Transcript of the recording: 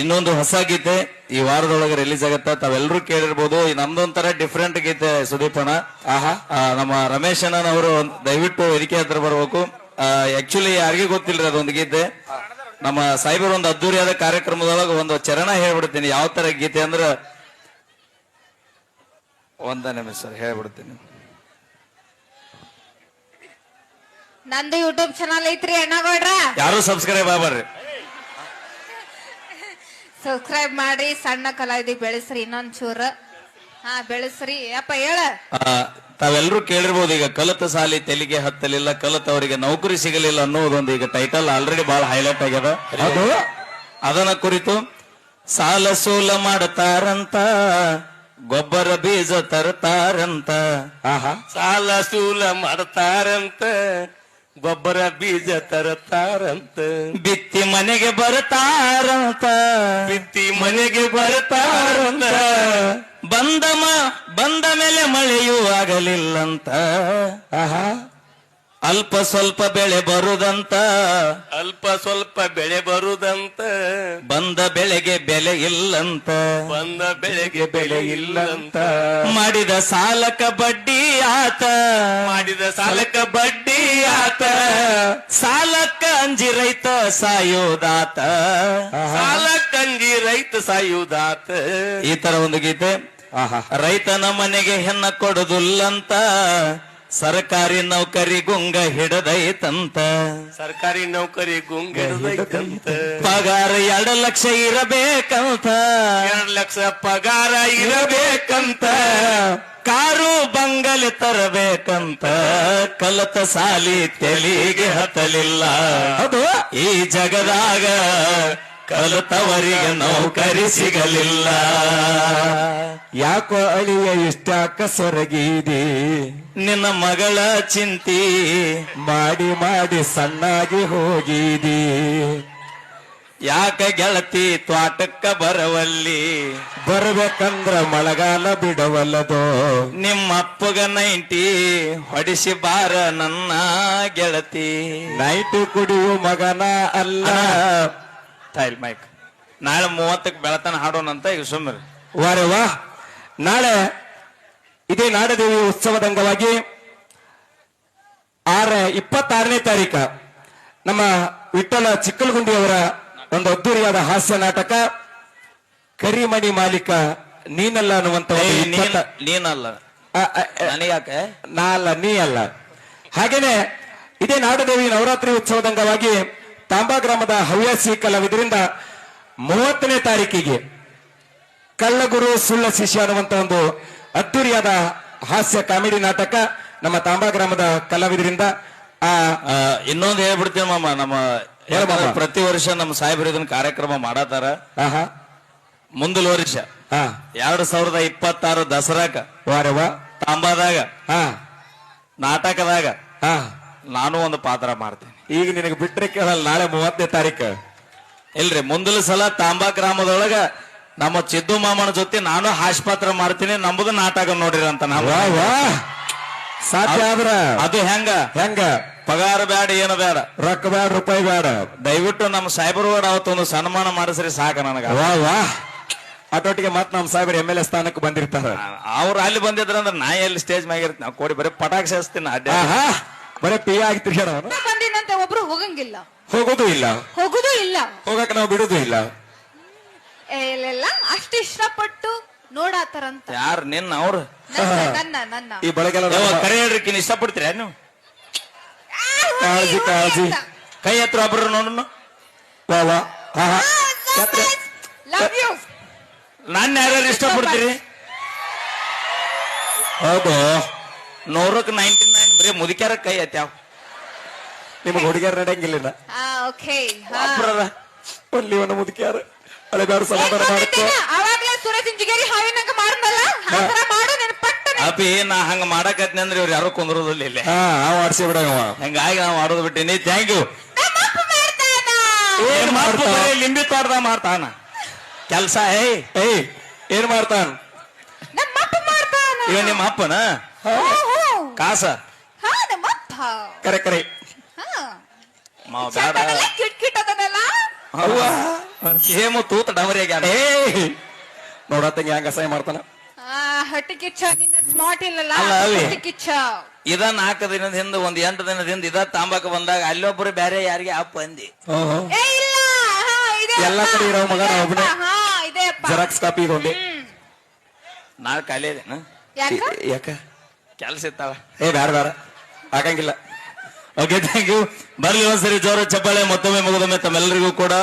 ಇನ್ನೊಂದು ಹೊಸ ಗೀತೆ ಈ ವಾರದೊಳಗೆ ರಿಲೀಸ್ ಆಗತ್ತ. ತಾವೆಲ್ಲರೂ ಕೇಳಿರ್ಬೋದು. ನಮ್ದೊಂಥರ ಡಿಫ್ರೆಂಟ್ ಗೀತೆ ಸುದೀಪಣ್ಣ. ನಮ್ಮ ರಮೇಶ್ ಅಣ್ಣನವರು ದಯವಿಟ್ಟು ವೇದಿಕೆ ಹತ್ರ ಬರ್ಬೇಕು. ಆಕ್ಚುಲಿ ಯಾರಿಗೂ ಗೊತ್ತಿಲ್ರಿ ಅದೊಂದು ಗೀತೆ. ನಮ್ಮ ಸಾಹೇಬರು ಒಂದು ಅದ್ದೂರಿಯಾದ ಕಾರ್ಯಕ್ರಮದೊಳಗೆ ಒಂದು ಚರಣ ಹೇಳ್ಬಿಡ್ತೀನಿ. ಯಾವ ತರ ಗೀತೆ ಅಂದ್ರೆ ಒಂದ ನಿಮಿಷ ಹೇಳ್ಬಿಡ್ತೀನಿ. ನಂದು ಯೂಟ್ಯೂಬ್ ಚಾನಲ್ ಐತ್ರಿ ಅಣ್ಣಗೌಡ್ರ, ಯಾರು ಸಬ್ಸ್ಕ್ರೈಬ್ ಆಗ್ಬಾರ್ರಿ. ಸಬ್ಸ್ಕ್ರೈಬ್ ಮಾಡ್ರಿ, ಸಣ್ಣ ಕಲಾವಿದಿ ಬೆಳೆಸ್ರಿ, ಇನ್ನೊಂದ್ ಚೂರ ಬೆಳೆಸ್ರಿ. ಅಪ್ಪ ಹೇಳ. ತಾವೆಲ್ಲರೂ ಕೇಳಿರ್ಬೋದು. ಈಗ ಕಲತ ಸಾಲಿ ತೆಲಿಗೆ ಹತ್ತಲಿಲ್ಲ, ಕಲತವರಿಗೆ ನೌಕರಿ ಸಿಗಲಿಲ್ಲ ಅನ್ನೋದೊಂದು ಈಗ ಟೈಟಲ್ ಆಲ್ರೆಡಿ ಬಹಳ ಹೈಲೈಟ್ ಆಗ್ಯದ. ಅದು ಅದನ್ನ ಕುರಿತು ಸಾಲ ಸೂಲ ಮಾಡ್ತಾರಂತ, ಗೊಬ್ಬರ ಬೀಜ ತರ್ತಾರಂತ. ಸಾಲ ಸೂಲ ಮಾಡ್ತಾರಂತ, ಗೊಬ್ಬರ ಬೀಜ ತರತಾರಂತ, ಬಿತ್ತಿ ಮನೆಗೆ ಬರ್ತಾರಂತ, ಬಿತ್ತಿ ಮನೆಗೆ ಬರ್ತಾರಂತ, ಬಂದ ಮೇಲೆ ಮಳೆಯೂ ಆಗಲಿಲ್ಲಂತ. ಅಲ್ಪ ಸ್ವಲ್ಪ ಬೆಳೆ ಬರುದಂತ, ಅಲ್ಪ ಸ್ವಲ್ಪ ಬೆಳೆ ಬರುದಂತ, ಬಂದ ಬೆಳೆಗೆ ಬೆಲೆ ಇಲ್ಲಂತ, ಬಂದ ಬೆಳೆಗೆ ಬೆಲೆ ಇಲ್ಲಂತ, ಮಾಡಿದ ಸಾಲಕ ಬಡ್ಡಿ ಆತ, ಮಾಡಿದ ಸಾಲಕ್ಕ ಬಡ್ಡಿ ಆತ, ಸಾಲಕ್ಕ ಅಂಜಿ ರೈತ ಸಾಯೋದಾತ, ಸಾಲಕ್ಕಂಜಿ ರೈತ ಸಾಯುದಾತ. ಈ ತರ ಒಂದು ಗೀತೆ. ರೈತನ ಮನೆಗೆ ಹೆಣ್ಣ ಕೊಡುದಿಲ್ಲಂತ, ಸರ್ಕಾರಿ ನೌಕರಿ ಗುಂಗ ಹಿಡದೈತಂತ, ಸರ್ಕಾರಿ ನೌಕರಿ ಗುಂಗಿಡದೈತಂತ, ಪಗಾರ 2 ಲಕ್ಷ ಇರಬೇಕಂತ, 2 ಲಕ್ಷ ಪಗಾರ ಇರಬೇಕಂತ, ಕಾರು ಬಂಗಲೆ ತರಬೇಕಂತ, ಕಲತ ಸಾಲಿ ತೆಲಿಗೆ ಹತ್ತಲಿಲ್ಲ. ಅದು ಈ ಜಗದಾಗ ಕಲತವರಿಗೆ ನೌಕರಿ ಸಿಗಲಿಲ್ಲ. ಯಾಕೋ ಅಳಿಯ ಇಷ್ಟಾಕ ಸೊರಗಿದಿ, ನಿನ್ನ ಮಗಳ ಚಿಂತಿ ಮಾಡಿ ಮಾಡಿ ಸಣ್ಣಾಗಿ ಹೋಗಿದಿ. ಯಾಕ ಗೆಳತಿ ತ್ವಾಟಕ್ಕ ಬರವಲ್ಲಿ, ಬರ್ಬೇಕಂದ್ರ ಮಳೆಗಾಲ ಬಿಡವಲ್ಲದೋ. ನಿಮ್ಮ ಅಪ್ಪಗ 90 ಹೊಡಿಸಿ ಬಾರ ನನ್ನ ಗೆಳತಿ. ನೈಟು ಕುಡಿಯು ಮಗನ ಅಲ್ಲ. ಟೈಲ್ ಮೈಕ್ ನಾಳೆ 30ಕ್ಕೆ ಬೆಳತನ ಹಾಡೋಣಂತ. ಈಗ ಸುಮ್ಮನೆ ವಾರೆ ವಾ. ನಾಳೆ ಇದೇ ನಾಡದೇವಿ ಉತ್ಸವದ ಅಂಗವಾಗಿ 26ನೇ ತಾರೀಕ ನಮ್ಮ ವಿಠ್ಠಲ ಚಿಕ್ಕಲಗುಂಡಿಯವರ ಒಂದು ಅದ್ದೂರಿಯಾದ ಹಾಸ್ಯ ನಾಟಕ ಕರಿಮಣಿ ಮಾಲೀಕ ನೀನಲ್ಲ ಅನ್ನುವಂತ ನೀನಲ್ಲ ನನಗ್ಯಾಕೆ ನಾ ಅಲ್ಲ ನೀ ಅಲ್ಲ. ಹಾಗೇನೆ ಇದೇ ನಾಡದೇವಿ ನವರಾತ್ರಿ ಉತ್ಸವದ ಅಂಗವಾಗಿ ತಾಂಬಾ ಗ್ರಾಮದ ಹವ್ಯಾಸಿ ಕಲಾವಿದರಿಂದ 30ನೇ ತಾರೀಕಿಗೆ ಕಳ್ಳಗುರು ಸುಳ್ಳ ಶಿಷ್ಯ ಅನ್ನುವಂತ ಒಂದು ಅದ್ದೂರಿಯಾದ ಹಾಸ್ಯ ಕಾಮಿಡಿ ನಾಟಕ ನಮ್ಮ ತಾಂಬಾ ಗ್ರಾಮದ ಕಲಾವಿದರಿಂದ. ಇನ್ನೊಂದು ಹೇಳ್ಬಿಡ್ತೀನಿ ಮಾಮ. ನಮ್ಮ ಪ್ರತಿ ವರ್ಷ ನಮ್ಮ ಸಾಹೇಬರು ಇದನ್ನ ಕಾರ್ಯಕ್ರಮ ಮಾಡತಾರ. ಮುಂದಿನ ವರ್ಷ 2026 ದಸರಾಕ ವಾರವಾ ತಾಂಬಾದಾಗ ನಾಟಕದಾಗ ನಾನು ಒಂದು ಪಾತ್ರ ಮಾಡ್ತೀನಿ. ಈಗ ನಿನಗೆ ಬಿಟ್ರೆ ಕೇಳಲ್ಲ. ನಾಳೆ 30ನೇ ತಾರೀಕು ಇಲ್ರಿ, ಮುಂದಿನ ಸಲ ತಾಂಬಾ ಗ್ರಾಮದೊಳಗ ನಮ್ಮ ಚಿದ್ದು ಮಾಮನ ಜೊತೆ ನಾನು ಹಾಸ್ಯ ಪಾತ್ರ ಮಾಡ್ತೀನಿ. ನಮ್ಮದು ನಾಟಕ ನೋಡಿರಿ ಅಂತ ನಾವು. ಸಾಧ್ಯ ಆದ್ರ ಅದು ಹೆಂಗ ಹೆಂಗ ಪಗಾರ ಬೇಡ, ಏನು ಬೇಡ, ರೊಕ್ಕ ಬೇಡ, ರೂಪಾಯಿ ಬೇಡ. ದಯವಿಟ್ಟು ನಮ್ಮ ಸಾಹೇಬರು ಅವತ್ತೊಂದು ಸನ್ಮಾನ ಮಾಡಿಸ್ರಿ ಸಾಕ ನನಗ. ಅದೊಟ್ಟಿಗೆ ಮತ್ ನಮ್ಮ ಸಾಹೇಬರು MLA ಸ್ಥಾನಕ್ಕೆ ಬಂದಿರ್ತಾರ. ಅವ್ರು ಅಲ್ಲಿ ಬಂದಿದ್ರಂದ್ರೆ ನಾ ಎಲ್ಲಿ ಸ್ಟೇಜ್ ಮ್ಯಾಗಿರ್ತೀನಿ. ನಾವು ಕೊಡಿ ಬರೀ ಪಟಾಕ್ಷಿ ಹಚ್ತೀನಿ. ಬರೀ ಪಿಯ ಆಗಿ ತಿರ್ಗಾಡ. ಬಂದಿನಂತೆ ಒಬ್ರು ಹೋಗಂಗಿಲ್ಲ, ಹೋಗೋದು ಇಲ್ಲ, ಹೋಗುದು ಇಲ್ಲ, ಹೋಗಕ್ ನಾವು ಬಿಡುದು ಇಲ್ಲ. ಇಲ್ಲ ಅಷ್ಟು ಇಷ್ಟಪಟ್ಟು ನೋಡಾತಾರಂತ. ಯಾರು ನಿನ್ನ ಅವ್ರು ನನ್ನ ಈ ಬಳಗೆಲ್ಲ ಕರೆ ಹೇಳ್ರಿಕಿನ್ ಇಷ್ಟಪಡ್ತೀರ ನೀವು? ಕಾಳಜಿ ಕಾಳಜಿ ಕೈ ಹತ್ರ ಒಬ್ರು ನೋಡೋಣ. Love you. ನನ್ನ ಯಾರ್ಯಾರು ಇಷ್ಟಪಡ್ತೀರಿ? ಹೌದು, 100ಕ್ಕೆ 99 ಬರೀ ಮುದುಕ್ಯಾರ ಕೈ ಹತ್ಯಾವ. ನಿಮ್ಗೆ ಹುಡುಗಿಯರ್ ನಡೆಯಂಗಿಲ್ಲ. ಓಕೆ, ಒಲ್ಲಿ ಒಂದು ಮುದುಕಿಯಾರ ಹಳೆದಾರು ಸಮಾಧಾನ ಮಾಡ್ಕೋ. ಅವಾಗ್ಲೇ ಸುರೇಶ್ ಇಂಜಿಗೇರಿ ಹಾವಿನಂಗ ಮಾಡಲ್ಲ ಮಾಡು. ನೆನ ಪಟ್ಟನೆ ಅಪಿ ನಾ ಹಂಗ ಮಾಡಕತ್ನಿ ಅಂದ್ರೆ ಇವ್ರು ಯಾರು ಕುಂದ್ರೋದಿಲ್ಲ ಇಲ್ಲಿ. ಆಡ್ಸಿ ಬಿಡವ. ಹಂಗಾಗಿ ನಾವು ಆಡೋದು ಬಿಟ್ಟಿನಿ. Thank you. ಲಿಂಬಿ ತೋಟದಾಗ ಮಾಡ್ತಾನ ಕೆಲ್ಸ. ಏಯ್ ಏನ್ ಮಾಡ್ತಾನ? ಇವ ನಿಮ್ಮ ಅಪ್ಪನ ಕಾಸ ಕರೆ ಕರೆ ಮಾವ ಬೇಡ. ಕಿಟ್ ಕಿಟ್ ಅದನ್ನೆಲ್ಲ ಅವ್ವ ಸೇಮು ತೂತ ಡಮರಿ ಆಗ್ಯಾನ ಏ ನೋಡತ್ತಂಗೆ ಹೆಂಗ ಅಸಹ್ಯ ಮಾಡ್ತಾನ. ಹಟ್ಟಿ ಕಿಚ್ಚ ನಿನ್ನ ಸ್ಮಾರ್ಟ್ ಇಲ್ಲಲ್ಲ ಅಲ್ಲ, ಅವಿ. ಹಟ್ಟಿ ಕಿಚ್ಚ ಇದ 4 ದಿನದ ಹಿಂದ ಒಂದ್ 8 ದಿನದಿಂದ ಇದ ತಾಂಬಾಕ ಬಂದಾಗ ಅಲ್ಲೊಬ್ರು ಬೇರೆ ಯಾರಿಗೆ ಅಪ್ಪ ಅಂದಿ ಏ ಇಲ್ಲ ಹಾ, ಇದೆ ಎಲ್ಲ ಅಪ್ಪ. ಕಡೆ ಇರೋ ಮಗ ಇದೆ ನಾ ಒಬ್ನೇ. ಅಪ್ಪ, ಹಾ ಇದೆ ಅಪ್ಪ. ಜೆರಾಕ್ಸ್ ಕಾಪಿ ಇದೊಂದೇ. ನಾಳೆ ಖಾಲಿ ಅದೇನ ಯಾಕ ಯಾಕ ಕೆಲ್ಸ ಇತ್ತಾವ. ಏ ಬ್ಯಾಡ ಬ್ಯಾಡ ಆಗಂಗಿಲ್ಲ. Okay thank you. ಬರ್ಲಿ ಒಂದ್ಸರಿ ಜೋರ ಚಪ್ಪಾಳೆ ಮತ್ತೊಮ್ಮೆ ಮುಗಿದೊಮ್ಮೆ ತಮ್ಮೆಲ್ಲರಿಗೂ ಕೂಡ